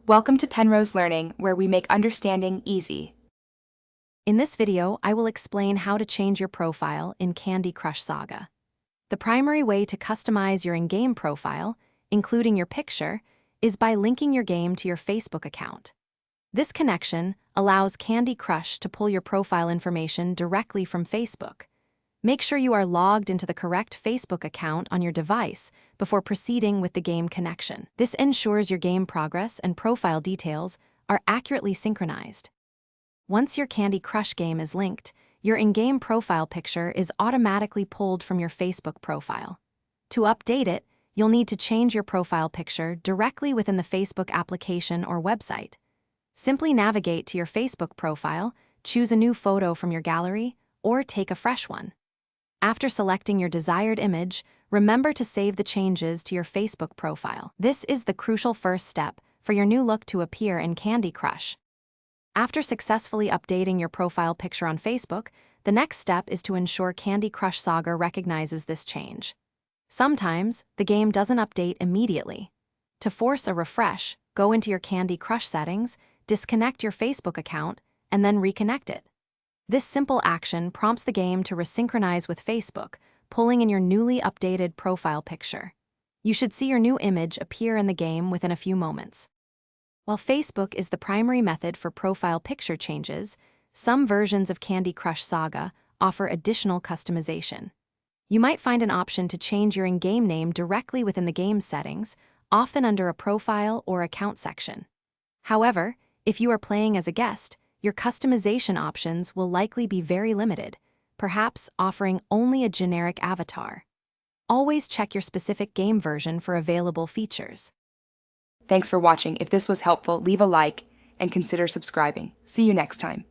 Welcome to Penrose Learning, where we make understanding easy. In this video, I will explain how to change your profile in Candy Crush Saga. The primary way to customize your in-game profile, including your picture, is by linking your game to your Facebook account. This connection allows Candy Crush to pull your profile information directly from Facebook. Make sure you are logged into the correct Facebook account on your device before proceeding with the game connection. This ensures your game progress and profile details are accurately synchronized. Once your Candy Crush game is linked, your in-game profile picture is automatically pulled from your Facebook profile. To update it, you'll need to change your profile picture directly within the Facebook application or website. Simply navigate to your Facebook profile, choose a new photo from your gallery, or take a fresh one. After selecting your desired image, remember to save the changes to your Facebook profile. This is the crucial first step for your new look to appear in Candy Crush. After successfully updating your profile picture on Facebook, the next step is to ensure Candy Crush Saga recognizes this change. Sometimes, the game doesn't update immediately. To force a refresh, go into your Candy Crush settings, disconnect your Facebook account, and then reconnect it. This simple action prompts the game to resynchronize with Facebook, pulling in your newly updated profile picture. You should see your new image appear in the game within a few moments. While Facebook is the primary method for profile picture changes, some versions of Candy Crush Saga offer additional customization. You might find an option to change your in-game name directly within the game settings, often under a profile or account section. However, if you are playing as a guest, your customization options will likely be very limited, perhaps offering only a generic avatar. Always check your specific game version for available features. Thanks for watching. If this was helpful, leave a like and consider subscribing. See you next time.